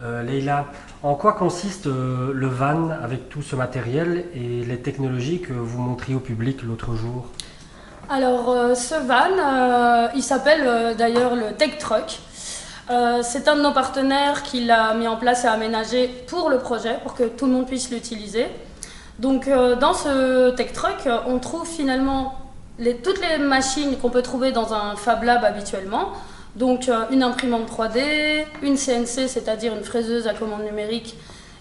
Leïla, en quoi consiste le van avec tout ce matériel et les technologies que vous montriez au public l'autre jour? Alors, ce van, il s'appelle d'ailleurs le Tech Truck. C'est un de nos partenaires qui l'a mis en place et aménagé pour le projet, pour que tout le monde puisse l'utiliser. Donc, dans ce Tech Truck, on trouve finalement toutes les machines qu'on peut trouver dans un Fab Lab habituellement. Donc, une imprimante 3D, une CNC, c'est-à-dire une fraiseuse à commande numérique,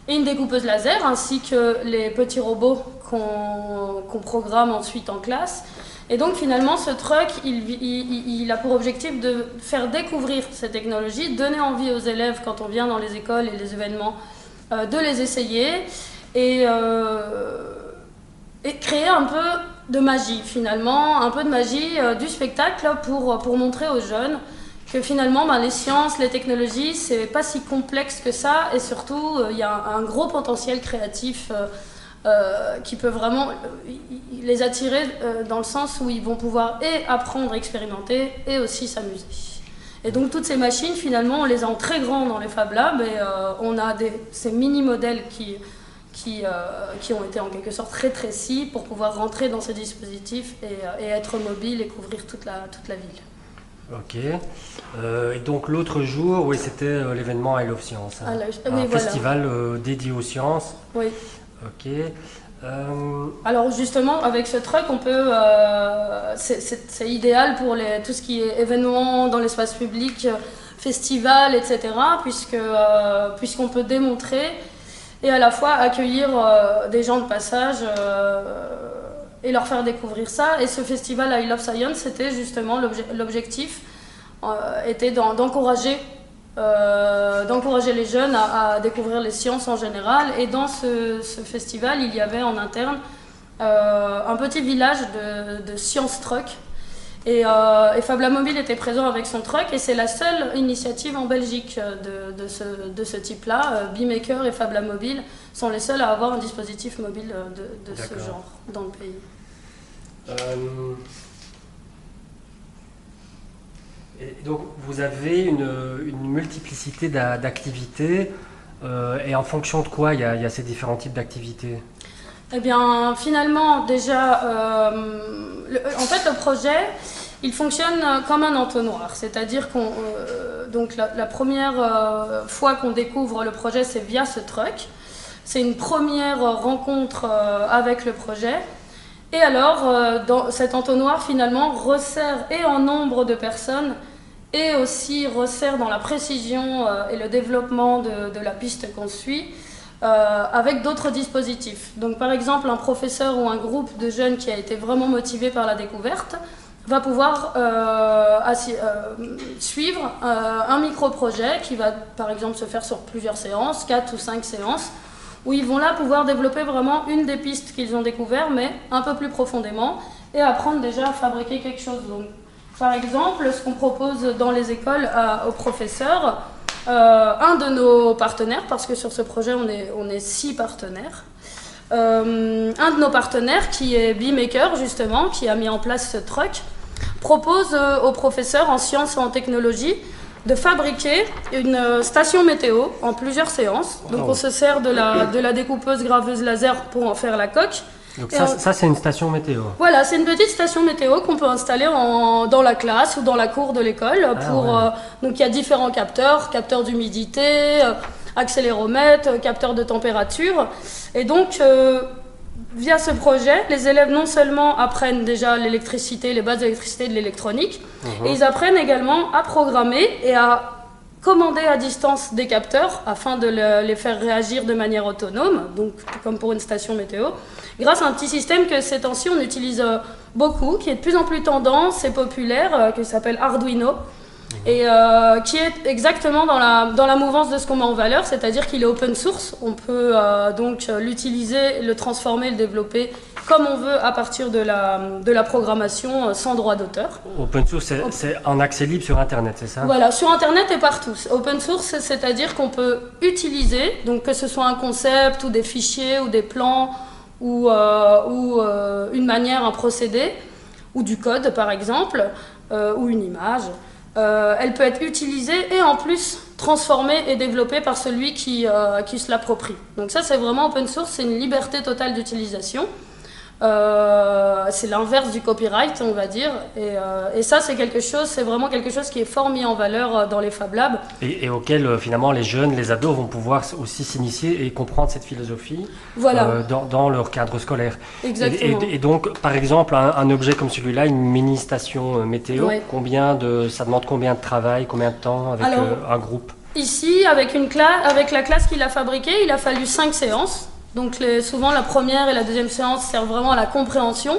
et une découpeuse laser, ainsi que les petits robots qu'on programme ensuite en classe. Et donc finalement, ce truck, il a pour objectif de faire découvrir ces technologies, donner envie aux élèves quand on vient dans les écoles et les événements de les essayer et, et créer un peu de magie finalement, un peu de magie du spectacle pour montrer aux jeunes que finalement les sciences, les technologies, c'est pas si complexe que ça et surtout il y a un gros potentiel créatif qui peut vraiment les attirer dans le sens où ils vont pouvoir et apprendre, expérimenter et aussi s'amuser. Et donc toutes ces machines, finalement, on les a en très grand dans les Fab Labs et on a ces mini-modèles qui ont été en quelque sorte rétrécis pour pouvoir rentrer dans ces dispositifs et être mobile et couvrir toute la ville. Ok. Et donc l'autre jour, oui, c'était l'événement I Love Science, hein. Oui, Un voilà. festival dédié aux sciences. Oui. Ok. Alors justement, avec ce truc, on peut, c'est idéal pour tout ce qui est événements dans l'espace public, festival, etc. Puisqu'on peut démontrer et à la fois accueillir des gens de passage et leur faire découvrir ça. Et ce festival I Love Science, c'était justement l'objectif était d'encourager les jeunes à découvrir les sciences en général. Et dans ce festival, il y avait en interne un petit village de science truck. Et Fab Lab Mobile était présent avec son truck et c'est la seule initiative en Belgique de ce type-là. Beemaker et Fab Lab Mobile sont les seuls à avoir un dispositif mobile de ce genre dans le pays. Et donc vous avez une multiplicité d'activités et en fonction de quoi il y a ces différents types d'activités? Eh bien, finalement, déjà, en fait, le projet, il fonctionne comme un entonnoir. C'est-à-dire donc la première fois qu'on découvre le projet, c'est via ce truck. C'est une première rencontre avec le projet. Et alors, dans cet entonnoir, finalement, resserre et en nombre de personnes et aussi resserre dans la précision et le développement de la piste qu'on suit. Avec d'autres dispositifs. Donc par exemple, un professeur ou un groupe de jeunes qui a été vraiment motivé par la découverte va pouvoir suivre un micro-projet qui va par exemple se faire sur plusieurs séances, 4 ou 5 séances, où ils vont là pouvoir développer vraiment une des pistes qu'ils ont découvert, mais un peu plus profondément, et apprendre déjà à fabriquer quelque chose. Donc, par exemple, ce qu'on propose dans les écoles aux professeurs, un de nos partenaires, parce que sur ce projet on est 6 partenaires, un de nos partenaires qui est Beemaker justement, qui a mis en place ce truck, propose aux professeurs en sciences et en technologie de fabriquer une station météo en plusieurs séances. Donc on se sert de la découpeuse graveuse laser pour en faire la coque. Donc ça c'est une station météo. Voilà, c'est une petite station météo qu'on peut installer dans la classe ou dans la cour de l'école. Donc il y a différents capteurs, capteurs d'humidité, accéléromètre, capteurs de température. Et donc via ce projet, les élèves non seulement apprennent déjà l'électricité, les bases d'électricité et de l'électronique, et ils apprennent également à programmer et à commander à distance des capteurs afin de les faire réagir de manière autonome, donc comme pour une station météo, grâce à un petit système que ces temps-ci on utilise beaucoup, qui est de plus en plus tendance et populaire, qui s'appelle Arduino, et qui est exactement dans la mouvance de ce qu'on met en valeur, c'est-à-dire qu'il est open source. On peut donc l'utiliser, le transformer, le développer comme on veut à partir de la programmation sans droit d'auteur. Open source, c'est en accès libre sur Internet, c'est ça? Voilà, sur Internet et partout. Open source, c'est-à-dire qu'on peut utiliser, donc que ce soit un concept ou des fichiers ou des plans ou une manière, un procédé, ou du code par exemple, ou une image. Elle peut être utilisée et en plus transformé et développé par celui qui se l'approprie. Donc ça, c'est vraiment open source, c'est une liberté totale d'utilisation. C'est l'inverse du copyright, on va dire, et ça c'est vraiment quelque chose qui est fort mis en valeur dans les Fab Labs et auquel finalement les jeunes, les ados vont pouvoir aussi s'initier et comprendre cette philosophie dans leur cadre scolaire. Exactement. Et donc par exemple un objet comme celui-là, une mini station météo, ça demande combien de travail, combien de temps avec un groupe? Ici avec la classe qui l'a fabriqué, il a fallu 5 séances. Donc souvent la première et la deuxième séance servent vraiment à la compréhension.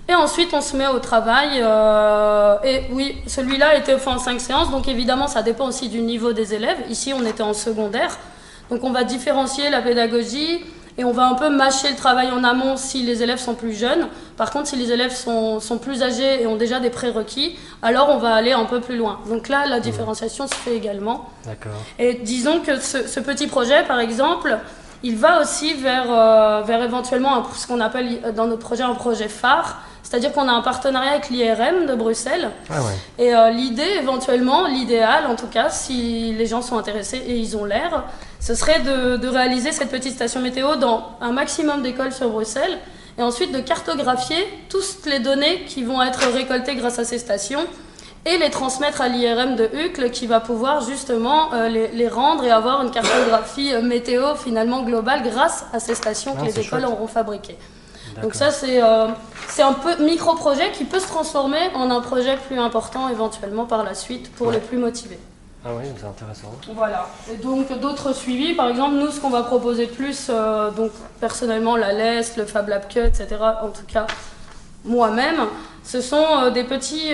Et ensuite on se met au travail. Et oui, celui-là a été fait en 5 séances. Donc évidemment ça dépend aussi du niveau des élèves. Ici on était en secondaire. Donc on va différencier la pédagogie et on va un peu mâcher le travail en amont si les élèves sont plus jeunes. Par contre si les élèves sont plus âgés et ont déjà des prérequis, alors on va aller un peu plus loin. Donc là la différenciation se fait également. D'accord. Et disons que ce petit projet par exemple, il va aussi vers éventuellement ce qu'on appelle dans notre projet un projet phare, c'est-à-dire qu'on a un partenariat avec l'IRM de Bruxelles. Ah ouais. Et l'idée éventuellement, l'idéal en tout cas, si les gens sont intéressés et ils ont l'air, ce serait de réaliser cette petite station météo dans un maximum d'écoles sur Bruxelles et ensuite de cartographier toutes les données qui vont être récoltées grâce à ces stations et les transmettre à l'IRM de Uccle qui va pouvoir justement les rendre et avoir une cartographie météo finalement globale grâce à ces stations que les écoles auront fabriquées. Donc ça c'est un peu micro-projet qui peut se transformer en un projet plus important éventuellement par la suite pour les plus motivés. Ah oui, c'est intéressant. Voilà. Et donc d'autres suivis, par exemple nous ce qu'on va proposer plus, donc personnellement la LES, le Fab Lab Cut, etc. En tout cas moi-même, ce sont des petits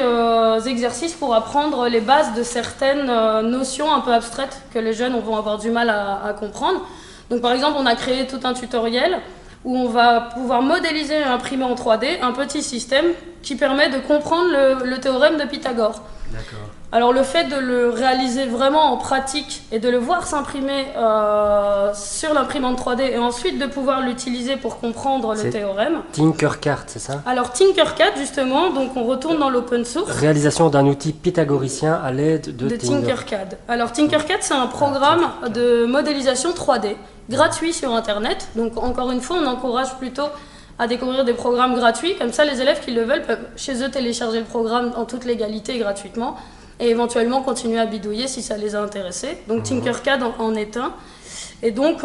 exercices pour apprendre les bases de certaines notions un peu abstraites que les jeunes vont avoir du mal à comprendre. Donc par exemple, on a créé tout un tutoriel où on va pouvoir modéliser et imprimer en 3D un petit système qui permet de comprendre le théorème de Pythagore. D'accord. Alors le fait de le réaliser vraiment en pratique et de le voir s'imprimer sur l'imprimante 3D et ensuite de pouvoir l'utiliser pour comprendre le théorème. Tinkercad, c'est ça? Alors Tinkercad justement, donc on retourne dans l'open source. Réalisation d'un outil pythagoricien à l'aide de Tinkercad. Alors Tinkercad c'est un programme de modélisation 3D gratuit sur internet. Donc encore une fois on encourage plutôt à découvrir des programmes gratuits. Comme ça les élèves qui le veulent peuvent chez eux télécharger le programme en toute légalité gratuitement. Et éventuellement continuer à bidouiller si ça les a intéressés. Donc Tinkercad en est un. Et donc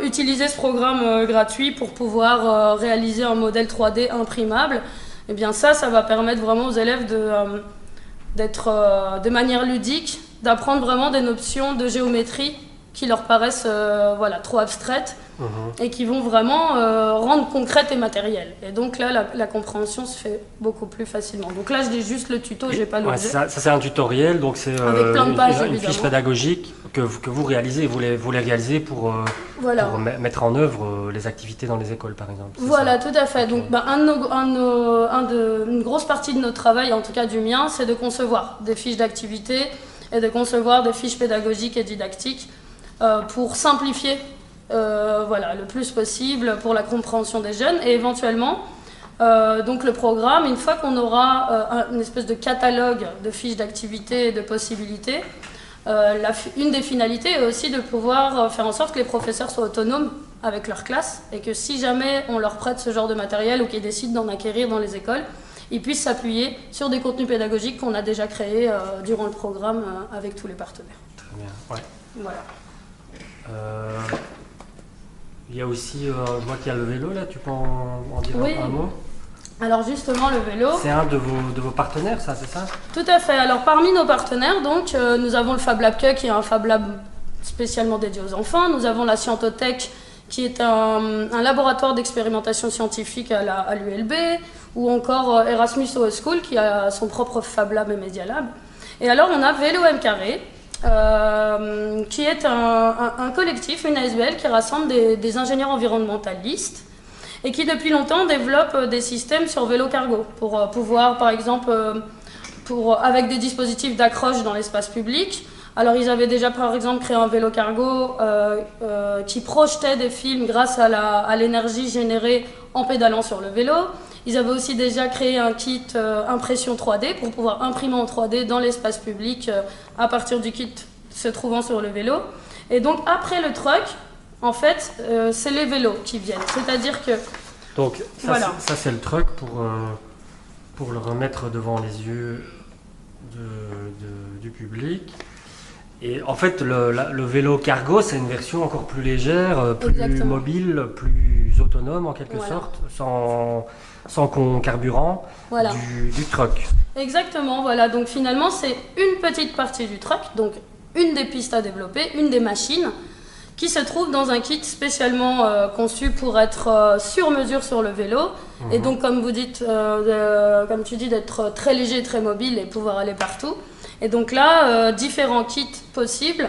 utiliser ce programme gratuit pour pouvoir réaliser un modèle 3D imprimable, eh bien ça va permettre vraiment aux élèves d'être de manière ludique, d'apprendre vraiment des notions de géométrie qui leur paraissent trop abstraites et qui vont vraiment rendre concrètes et matérielles. Et donc là, la compréhension se fait beaucoup plus facilement. Donc là, je dis juste le tuto, j'ai pas l'objet. Ça c'est un tutoriel, donc c'est une fiche pédagogique que vous réalisez, vous les réalisez pour mettre en œuvre les activités dans les écoles, par exemple. Voilà, tout à fait. Donc une grosse partie de notre travail, en tout cas du mien, c'est de concevoir des fiches d'activité et de concevoir des fiches pédagogiques et didactiques pour simplifier le plus possible pour la compréhension des jeunes et éventuellement donc le programme, une fois qu'on aura une espèce de catalogue de fiches d'activité et de possibilités, une des finalités est aussi de pouvoir faire en sorte que les professeurs soient autonomes avec leur classe et que si jamais on leur prête ce genre de matériel ou qu'ils décident d'en acquérir dans les écoles, ils puissent s'appuyer sur des contenus pédagogiques qu'on a déjà créés durant le programme avec tous les partenaires. Très bien, ouais. Voilà. Il y a aussi, je vois qu'il y a le vélo là, tu peux en dire un mot? Alors justement le vélo... C'est un de vos partenaires ça, c'est ça? Tout à fait. Alors parmi nos partenaires, donc, nous avons le Fab Lab Q qui est un Fab Lab spécialement dédié aux enfants. Nous avons la Scientothèque qui est un laboratoire d'expérimentation scientifique à l'ULB, ou encore Erasmus OS School qui a son propre Fab Lab et Media Lab. Et alors on a Vélo M Carré, qui est un collectif, une ASBL qui rassemble des ingénieurs environnementalistes et qui depuis longtemps développe des systèmes sur vélo cargo pour pouvoir par exemple avec des dispositifs d'accroche dans l'espace public. Alors ils avaient déjà par exemple créé un vélo cargo qui projetait des films grâce à l'énergie générée en pédalant sur le vélo. Ils avaient aussi déjà créé un kit impression 3D pour pouvoir imprimer en 3D dans l'espace public à partir du kit se trouvant sur le vélo. Et donc après le truck, en fait, c'est les vélos qui viennent. C'est-à-dire que... Donc ça, voilà. Ça c'est le truck pour le remettre devant les yeux du public. Et en fait, le vélo cargo, c'est une version encore plus légère, plus Exactement. Mobile, plus autonome en quelque voilà. sorte, sans carburant voilà. du truck. Exactement, voilà. Donc finalement, c'est une petite partie du truck, donc une des pistes à développer, une des machines, qui se trouve dans un kit spécialement conçu pour être sur mesure sur le vélo. Mmh. Et donc, comme vous dites, comme tu dis, d'être très léger, très mobile et pouvoir aller partout. Et donc là, différents kits possibles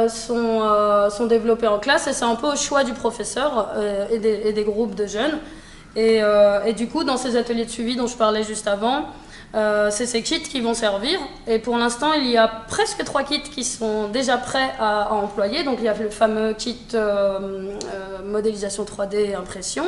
sont développés en classe et c'est un peu au choix du professeur et des groupes de jeunes. Et du coup, dans ces ateliers de suivi dont je parlais juste avant, c'est ces kits qui vont servir. Et pour l'instant, il y a presque 3 kits qui sont déjà prêts à employer. Donc il y a le fameux kit modélisation 3D et impression.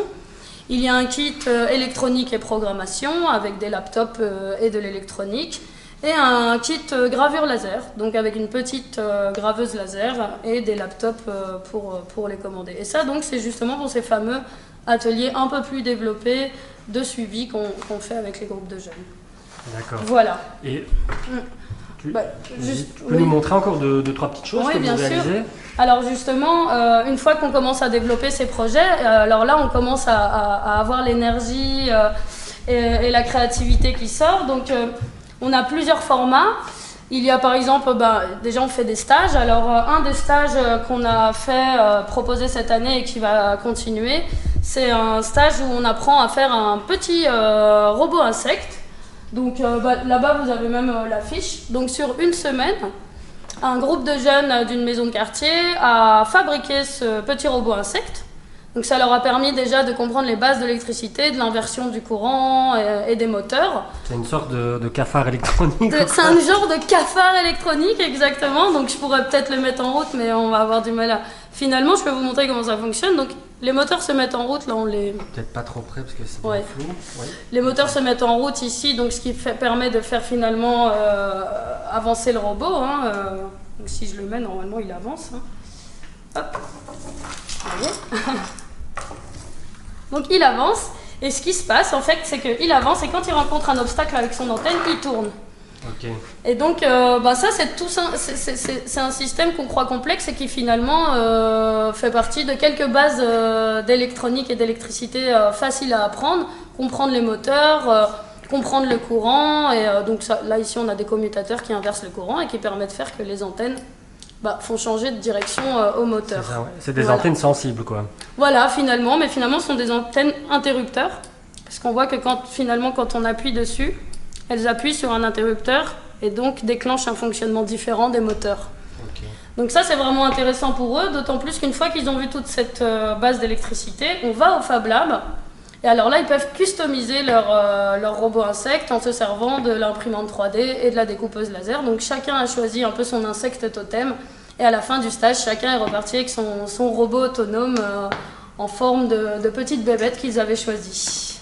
Il y a un kit électronique et programmation avec des laptops et de l'électronique. Et un kit gravure laser, donc avec une petite graveuse laser et des laptops pour les commander. Et ça, donc, c'est justement pour ces fameux ateliers un peu plus développés de suivi qu'on fait avec les groupes de jeunes. D'accord. Voilà. Et tu peux nous montrer encore 2-3 petites choses que vous réalisez ? Sûr. Alors justement, une fois qu'on commence à développer ces projets, alors là, on commence à avoir l'énergie et la créativité qui sort. Donc, on a plusieurs formats. Il y a par exemple, déjà on fait des stages. Alors un des stages qu'on a fait proposer cette année et qui va continuer, c'est un stage où on apprend à faire un petit robot insecte. Donc là-bas vous avez même l'affiche. Donc sur une semaine, un groupe de jeunes d'une maison de quartier a fabriqué ce petit robot insecte. Donc ça leur a permis déjà de comprendre les bases de l'électricité, de l'inversion du courant et des moteurs. C'est une sorte de cafard électronique. C'est un genre de cafard électronique, exactement. Donc je pourrais peut-être le mettre en route, mais on va avoir du mal à... Finalement, je peux vous montrer comment ça fonctionne. Donc les moteurs se mettent en route, là on les... Peut-être pas trop près parce que c'est flou. Ouais. Les moteurs se mettent en route ici, donc ce qui permet de faire finalement avancer le robot. Donc si je le mets, normalement il avance. Hop. Vous voyez. Donc il avance, et ce qui se passe en fait, c'est qu'il avance, et quand il rencontre un obstacle avec son antenne, il tourne. Okay. Et donc ça c'est un système qu'on croit complexe et qui finalement fait partie de quelques bases d'électronique et d'électricité faciles à apprendre, comprendre les moteurs, comprendre le courant, et donc là ici on a des commutateurs qui inversent le courant et qui permettent de faire que les antennes font changer de direction au moteur. C'est ça, ouais. C'est des antennes sensibles, quoi. Voilà, finalement, mais finalement, ce sont des antennes interrupteurs, parce qu'on voit que quand on appuie dessus, elles appuient sur un interrupteur et donc déclenchent un fonctionnement différent des moteurs. Okay. Donc ça, c'est vraiment intéressant pour eux, d'autant plus qu'une fois qu'ils ont vu toute cette base d'électricité, on va au Fab Lab. Et alors là, ils peuvent customiser leur robot insecte en se servant de l'imprimante 3D et de la découpeuse laser. Donc chacun a choisi un peu son insecte totem. Et à la fin du stage, chacun est reparti avec son robot autonome en forme de petite bébête qu'ils avaient choisi.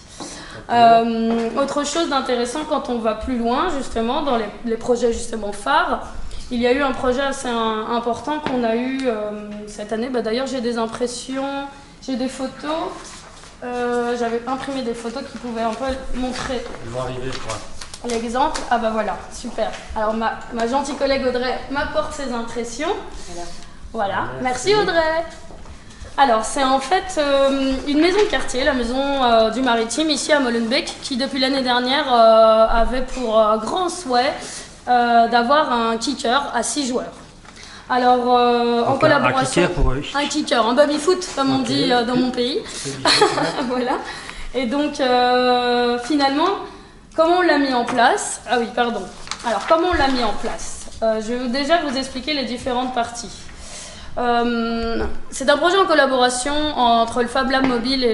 Autre chose d'intéressant quand on va plus loin, justement, dans les projets justement phares, il y a eu un projet assez important qu'on a eu cette année. D'ailleurs, j'ai des impressions, j'ai des photos. J'avais imprimé des photos qui pouvaient un peu montrer. Ils vont arriver, je crois. L'exemple, voilà, super. Alors ma gentille collègue Audrey m'apporte ses impressions. Voilà, merci Audrey. Alors c'est en fait une maison de quartier, la maison du Maritime, ici à Molenbeek, qui depuis l'année dernière avait pour grand souhait d'avoir un kicker à 6 joueurs. Alors, en collaboration... Un kicker pour eux. Un kicker, un baby-foot, comme on dit dans mon pays. Voilà. Et donc, finalement, comment on l'a mis en place? Ah oui, pardon. Alors, comment on l'a mis en place? Je vais déjà vous expliquer les différentes parties. C'est un projet en collaboration entre le Fab Lab Mobile et